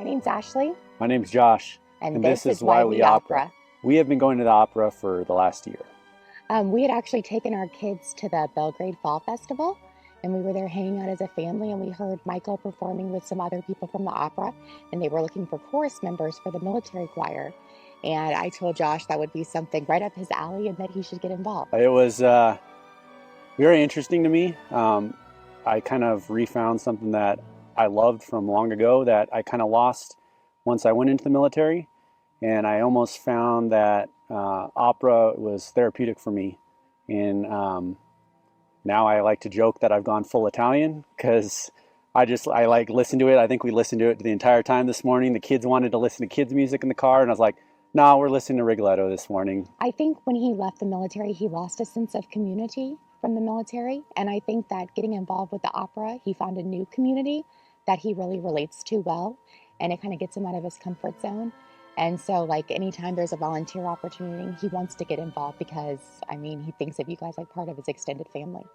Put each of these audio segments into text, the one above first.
name's Ashley. My name's Josh. And this is Why We Opera. We have been going to the opera for the last year. We had actually taken our kids to the Belgrade Fall Festival, and we were there hanging out as a family, and we heard Michael performing with some other people from the opera, and they were looking for chorus members for the military choir. And I told Josh that would be something right up his alley and that he should get involved. It was very interesting to me. I kind of refound something that I loved from long ago that I kind of lost once I went into the military. And I almost found that opera was therapeutic for me. And now I like to joke that I've gone full Italian because I like listen to it. I think we listened to it the entire time this morning. The kids wanted to listen to kids' music in the car, and I was like, no, we're listening to Rigoletto this morning. I think when he left the military, he lost a sense of community from the military. And I think that getting involved with the opera, he found a new community that he really relates to well. And it kind of gets him out of his comfort zone. And so, like, anytime there's a volunteer opportunity, he wants to get involved because, I mean, he thinks of you guys like part of his extended family.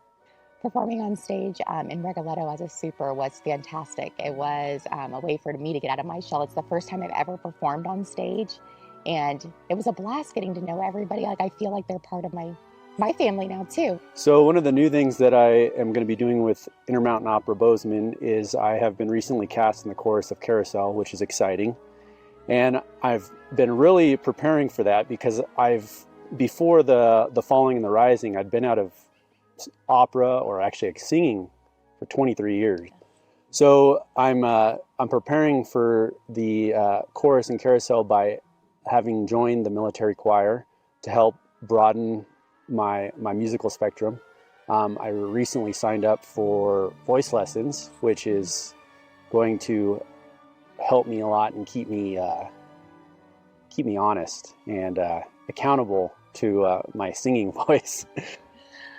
Performing on stage in Rigoletto as a super was fantastic. It was a way for me to get out of my shell. It's the first time I've ever performed on stage. And it was a blast getting to know everybody. Like, I feel like they're part of my family now, too. So one of the new things that I am going to be doing with Intermountain Opera Bozeman is I have been recently cast in the chorus of Carousel, which is exciting. And I've been really preparing for that because before the Falling and the Rising, I'd been out of opera or actually singing for 23 years. So I'm preparing for the chorus in Carousel by having joined the military choir to help broaden my musical spectrum. I recently signed up for voice lessons, which is going to help me a lot and keep me honest and accountable to my singing voice.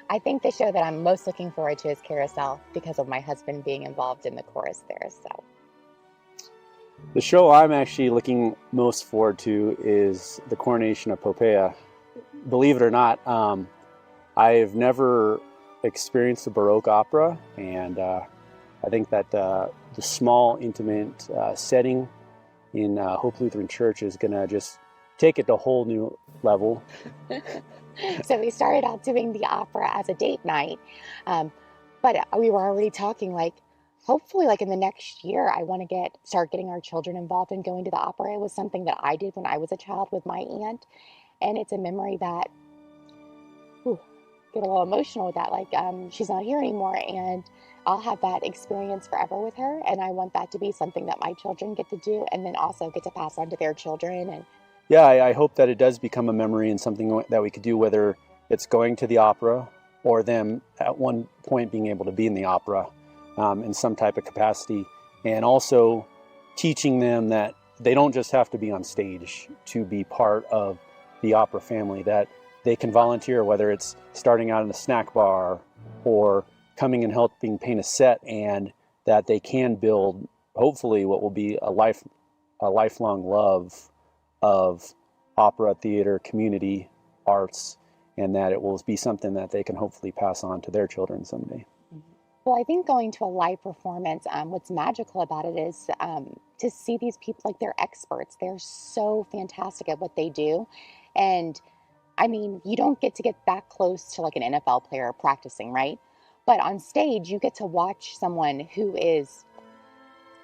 I think the show that I'm most looking forward to is Carousel because of my husband being involved in the chorus there. So the show I'm actually looking most forward to is the Coronation of Poppaea. Believe it or not, I've never experienced a Baroque opera, and I think that the small, intimate setting in Hope Lutheran Church is going to just take it to a whole new level. So we started out doing the opera as a date night, but we were already talking like, hopefully like in the next year, I want to start getting our children involved in going to the opera. It was something that I did when I was a child with my aunt, and it's a memory that, get a little emotional with that. Like, she's not here anymore, and I'll have that experience forever with her, and I want that to be something that my children get to do, and then also get to pass on to their children. And yeah, I hope that it does become a memory and something that we could do, whether it's going to the opera or them at one point being able to be in the opera in some type of capacity, and also teaching them that they don't just have to be on stage to be part of the opera family, that they can volunteer, whether it's starting out in the snack bar or coming and helping paint a set, and that they can build, hopefully, what will be a lifelong love of opera, theater, community, arts, and that it will be something that they can hopefully pass on to their children someday. Well, I think going to a live performance, what's magical about it is to see these people, like, they're experts. They're so fantastic at what they do. And I mean, you don't get that close to like an NFL player practicing, right? But on stage, you get to watch someone who is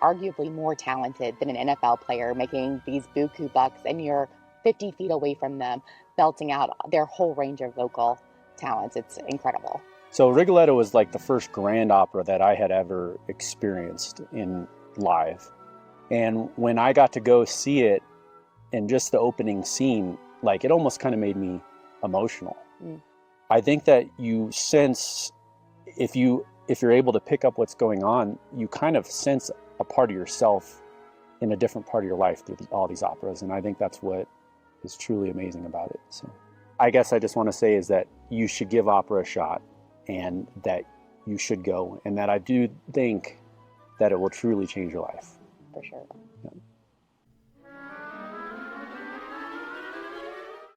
arguably more talented than an NFL player making these buku bucks, and you're 50 feet away from them, belting out their whole range of vocal talents. It's incredible. So Rigoletto was like the first grand opera that I had ever experienced in live. And when I got to go see it, and just the opening scene, like, it almost kind of made me emotional. I think that you sense, if you're able to pick up what's going on, you kind of sense a part of yourself in a different part of your life through all these operas. And I think that's what is truly amazing about it. So I guess I just want to say is that you should give opera a shot, and that you should go, and that I do think that it will truly change your life. For sure.